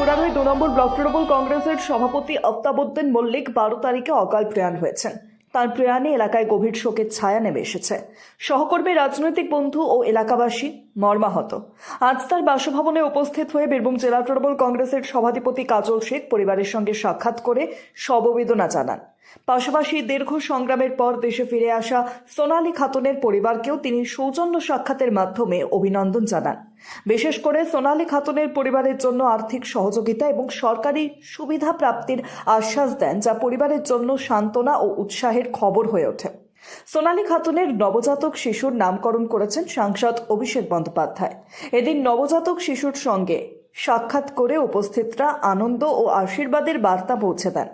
মুরারই 2 নম্বর block Trinamool কংগ্রেসের সভাপতি আফতাবউদ্দিন মল্লিক 12 তারিখে অকাল প্রয়াণ হয়েছেন। তার প্রয়াণে এলাকায় গভীর শোকের ছায়া নেমে এসেছে। সহকর্মী, রাজনৈতিক বন্ধু ও এলাকাবাসী মর্মাহত। আজ তার বাসভবনে উপস্থিত হয়ে বীরভূম জেলা তৃণমূল কংগ্রেসের সভাধিপতি কাজল শেখ পরিবারের সঙ্গে সাক্ষাৎ করে সমবেদনা জানান। পাশাপাশি দীর্ঘ সংগ্রামের পর দেশে ফিরে আসা সোনালী খাতুনের পরিবারকেও তিনি সৌজন্য সাক্ষাতের মাধ্যমে অভিনন্দন জানান। বিশেষ করে সোনালী খাতুনের পরিবারের জন্য আর্থিক সহযোগিতা এবং সরকারি সুবিধা প্রাপ্তির আশ্বাস দেন, যা পরিবারের জন্য সান্ত্বনা ও উৎসাহের খবর হয়ে ওঠে। সোনালী খাতুনের নবজাতক শিশুর নামকরণ করেছেন সাংসদ অভিষেক বন্দ্যোপাধ্যায়। এদিন নবজাতক শিশুর সঙ্গে সাক্ষাৎ করে উপস্থিতরা আনন্দ ও আশীর্বাদের বার্তা পৌঁছে দেন।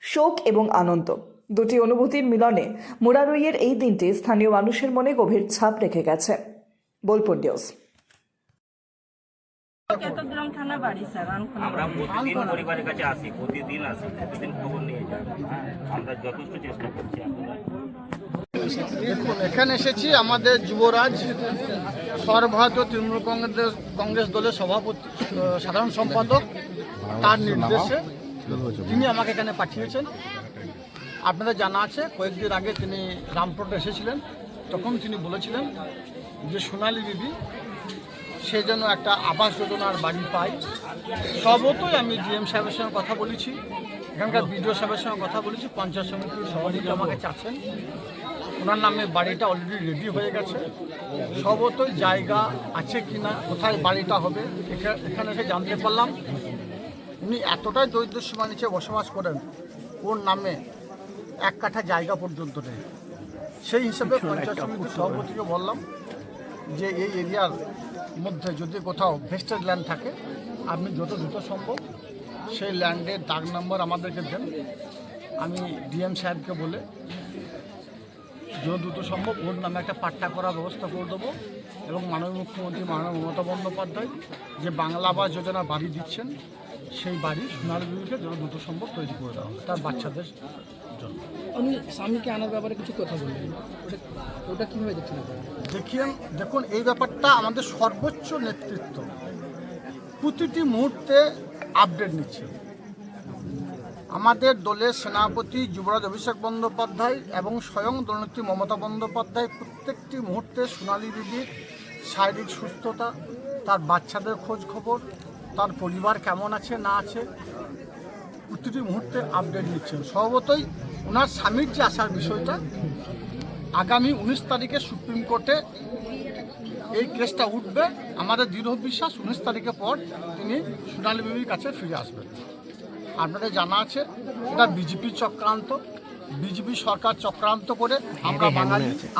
শোক এবং আনন্দ দুটি অনুভূতির মিলনে মুরারইয়ের এই দিনটি স্থানীয় মানুষের মনে গভীর ছাপ রেখে গেছে। বোলপুর নিউজ। আমরা প্রতিদিন পরিবারের কাছে আসি, প্রতিদিন খবর নিয়ে যাই। আমরা যথেষ্ট চেষ্টা করছি। দেখুন, এখানে এসেছি আমাদের যুবরাজ সর্বভারতীয় তৃণমূল কংগ্রেস দলের সভাপতি সাধারণ সম্পাদক, তার নির্দেশে তিনি আমাকে এখানে পাঠিয়েছেন। আপনাদের জানা আছে, কয়েকদিন আগে তিনি রামপুরহাটে এসেছিলেন। তখন তিনি বলেছিলেন যে সোনালী বিবি সে যেন একটা আবাস যোজনার বাড়ি পায়। সর্বতই আমি ডিএম সাহেবের সঙ্গে কথা বলেছি, এখানকার বিডিও সাহেবের সঙ্গে কথা বলেছি, পঞ্চায়েত সমিতির সভাপতি আমাকে চাচ্ছেন। ওনার নামে বাড়িটা অলরেডি রেডি হয়ে গেছে। সর্বতই জায়গা আছে কিনা, কোথায় বাড়িটা হবে, এখানে এসে জানতে পারলাম উনি এতটাই দরিদ্র সীমার নিচে বসবাস করেন, ওর নামে 1 কাঠা জায়গা পর্যন্ত নেই। সেই হিসেবে পঞ্চায়েত সমিতির সভাপতিকে বললাম যে এই এরিয়ার মধ্যে যদি কোথাও ভেস্টেড ল্যান্ড থাকে, আপনি যত দ্রুত সম্ভব সেই ল্যান্ডের দাগ নম্বর আমাদেরকে দেন। আমি ডিএম সাহেবকে বলে যত দ্রুত সম্ভব ওর নামে একটা পাট্টা করার ব্যবস্থা করে দেবো। এবং মাননীয় মুখ্যমন্ত্রী মাননীয় মমতা বন্দ্যোপাধ্যায় যে বাংলা আবাস যোজনা বাড়ি দিচ্ছেন, সেই বাড়ি সোনালী বিবিকে যত দ্রুত সম্ভব তৈরি করে দেওয়া হবে তার বাচ্চাদের জন্য। উনি স্বামীকে আনার ব্যাপারে কিছু কথা বললেন, ওটা কীভাবে দেখছেন? দেখুন, এই ব্যাপারটা আমাদের সর্বোচ্চ নেতৃত্ব প্রতিটি মুহূর্তে আপডেট নিচ্ছে। আমাদের দলের সেনাপতি যুবরাজ অভিষেক বন্দ্যোপাধ্যায় এবং স্বয়ং দলনেত্রী মমতা বন্দ্যোপাধ্যায় প্রত্যেকটি মুহূর্তে সোনালী বিবির শারীরিক সুস্থতা, তার বাচ্চাদের খোঁজ খবর, তার পরিবার কেমন আছে না আছে, প্রতিটি মুহূর্তে আপডেট নিচ্ছেন। স্বভাবতই ওনার স্বামীর যে আসার বিষয়টা, আগামী 19 তারিখে সুপ্রিম কোর্টে এই কেসটা উঠবে। আমাদের দৃঢ় বিশ্বাস 19 তারিখের পর তিনি সোনালী বিবির কাছে ফিরে আসবেন। আপনাদের জানা আছে, এটা বিজেপির চক্রান্ত, বিজেপি সরকার চক্রান্ত করে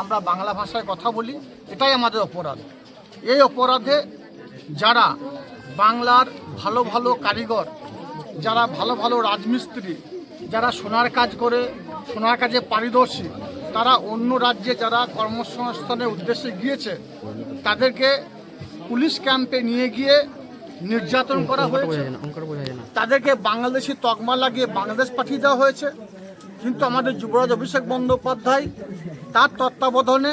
আমরা বাংলা ভাষায় কথা বলি, এটাই আমাদের অপরাধ। এই অপরাধে যারা বাংলার ভালো ভালো কারিগর, যারা ভালো ভালো রাজমিস্ত্রি, যারা সোনার কাজ করে, সোনার কাজে পারদর্শী, তারা অন্য রাজ্যে যারা কর্মসংস্থানের উদ্দেশ্যে গিয়েছে, তাদেরকে পুলিশ ক্যাম্পে নিয়ে গিয়ে নির্যাতন করা হয়েছে, তাদেরকে বাংলাদেশি তকমা লাগিয়ে বাংলাদেশ পাঠিয়ে দেওয়া হয়েছে। কিন্তু আমাদের যুবরাজ অভিষেক বন্দ্যোপাধ্যায় তার তত্ত্বাবধানে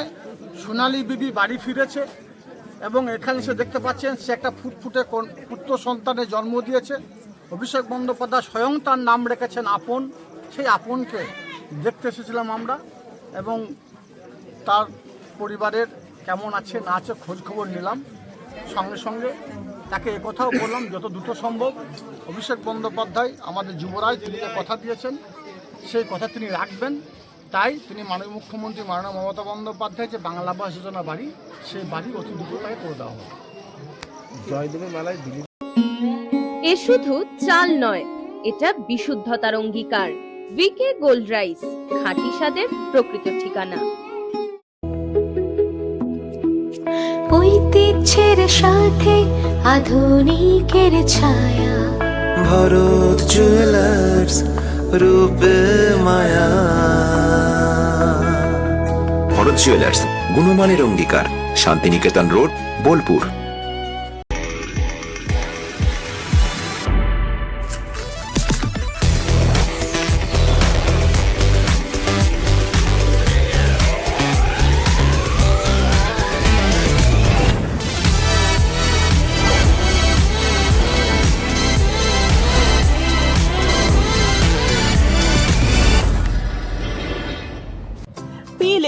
সোনালী বিবি বাড়ি ফিরেছে এবং এখানে সে দেখতে পাচ্ছেন সে একটা ফুটফুটে পুত্র সন্তানের জন্ম দিয়েছে। অভিষেক বন্দ্যোপাধ্যায় স্বয়ং তার নাম রেখেছেন আপন। সেই আপনকে দেখতে এসেছিলাম আমরা এবং তার পরিবারের কেমন আছে না আছে খোঁজ খবর নিলাম। সঙ্গে সঙ্গে তাকে একথাও বললাম যত দ্রুত সম্ভব অভিষেক বন্দ্যোপাধ্যায় আমাদের যুবরাজ তিনি কথা দিয়েছেন, সেই কথা তিনি রাখবেন। তাই তিনি মাননীয় মুখ্যমন্ত্রী মাননীয় মমতা বন্দ্যোপাধ্যায় যে বাংলা আবাস যোজনা বাড়ি, সেই বাড়ি অতি দ্রুত তাকে করে দেওয়া হবে। জয়দেবের মেলায় এ শুধু চাল নয়, এটা বিশুদ্ধতার অঙ্গীকার। ভিকে গোল্ড রাইস, খাঁটি স্বাদের প্রকৃত ঠিকানা। ঐতিহ্যের সাথে আধুনিকের ছায়া, ভরত জুয়েলার্স, রূপে মায়া। ভরত জুয়েলার্স, গুণমানের অঙ্গীকার, শান্তিনিকেতন রোড, বোলপুর।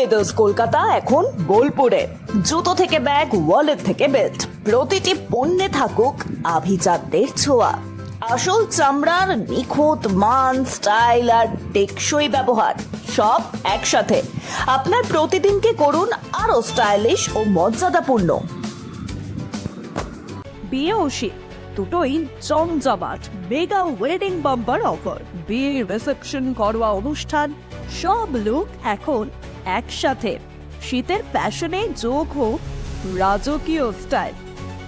ব্রাইডার্স কলকাতা এখন বোলপুরে। জুতো থেকে ব্যাগ, ওয়ালেট থেকে বেল্ট, প্রতিটি পণ্যে থাকুক আভিজাতদের ছোঁয়া। আসল চামড়ার নিখুঁত মান, স্টাইল আর টেকসই ব্যবহার সব একসাথে আপনার প্রতিদিনকে করুন আরো স্টাইলিশ ও মর্যাদাপূর্ণ। বিয়ে ও শীত দুটোই জমজমাট মেগা ওয়েডিং বাম্পার অফার। বিয়ে, রিসেপশন, ঘরোয়া অনুষ্ঠান সব লুক এখন একসাথে। শীতের ফ্যাশনে যোগ হোক রাজকীয় স্টাইল।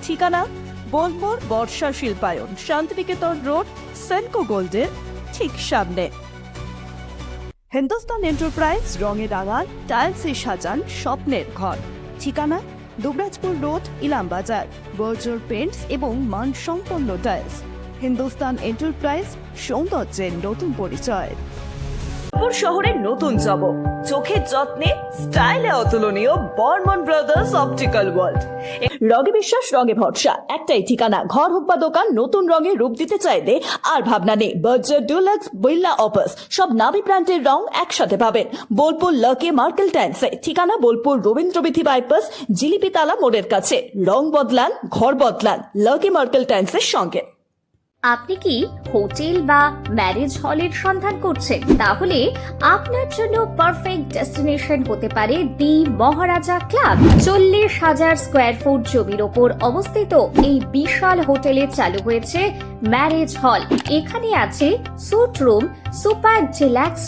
ঠিকানা বোলপুর বর্ষা শিল্পায়ন, শান্তিনিকেতন রোড, সেনকো গোল্ডের ঠিক সামনে। হিন্দুস্তান এন্টারপ্রাইজ রঙে রাঙান, টাইলসে সাজান স্বপ্নের ঘর। ঠিকানা দুবরাজপুর রোড, ইলামবাজার। বর্জর পেন্টস এবং মানসম্পন্ন টাইলস। হিন্দুস্তান এন্টারপ্রাইজ, সৌন্দর্যের নতুন পরিচয়। শহরের নতুন জব, চোখের যত্নে স্টাইলে অতুলনীয় বর্মন ব্রাদার্স অপটিক্যাল ওয়ার্ল্ড। রঙে বিশ্বাস, রঙে ভরসা, একটাই ঠিকানা। ঘর হোক বা দোকান, নতুন রঙে রূপ দিতে চাইলে আর ভাবনা নেই। বার্জার, ডুলাক্স, বিল্লা, অপাস সব নামি ব্র্যান্ডের রং একসাথে পাবেন বোলপুর লাকি মার্কেল টাইলসে। ঠিকানা বোলপুর রবীন্দ্রবিথি বাইপাস, জিলিপিতালা মোড়ের কাছে। রং বদলান, ঘর বদলান লাকি মার্কেল টাইলসের সঙ্গে। আপনি কি হোটেল বা ম্যারেজ হলের সন্ধান করছেন? তাহলে আপনার জন্য পারফেক্ট ডেস্টিনেশন হতে পারে দি মহারাজা ক্লাব। 40,000 স্কোয়ার ফুট জমির ওপর অবস্থিত এই বিশাল হোটেলে চালু হয়েছে ম্যারেজ হল। এখানে আছে suite room, super deluxe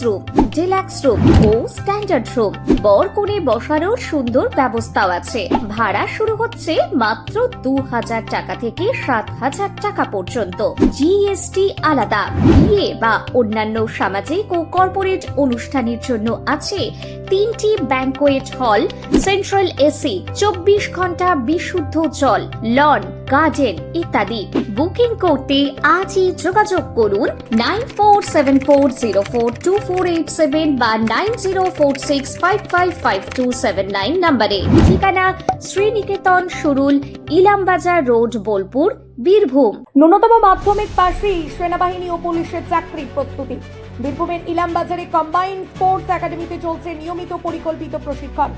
room ও স্ট্যান্ডার্ড রুম। বর কনে বসারও সুন্দর ব্যবস্থাও আছে। ভাড়া শুরু হচ্ছে মাত্র 2,000 টাকা থেকে 7,000 টাকা পর্যন্ত। জিএসটি আলাদা। বিয়ে বা অন্যান্য সামাজিক ও কর্পোরেট অনুষ্ঠানের জন্য আছে 3টি ব্যাংকোয়েট হল, সেন্ট্রাল এসি, 24 ঘন্টা বিশুদ্ধ জল, লন, গার্ডেন ইত্যাদি। বুকিং করতে আজই যোগাযোগ করুন 9474042487 বা 9046555279 নম্বরে। ঠিকানা শ্রীনিকেতন সুরুল, ইলামবাজার রোড, বোলপুর, বীরভূম। ন্যূনতম মাধ্যমিক পাশেই সেনাবাহিনী ও পুলিশের চাকরির প্রস্তুতি। বীরভূমের ইলামবাজারে কম্বাইন্ড স্পোর্টস একাডেমিতে চলছে নিয়মিত পরিকল্পিত প্রশিক্ষণ।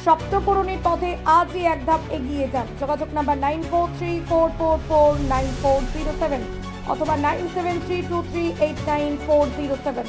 সপ্তপূরণের পথে আজই এক ধাপ এগিয়ে যান। যোগাযোগ নাম্বার 9434449407 অথবা 9732389407।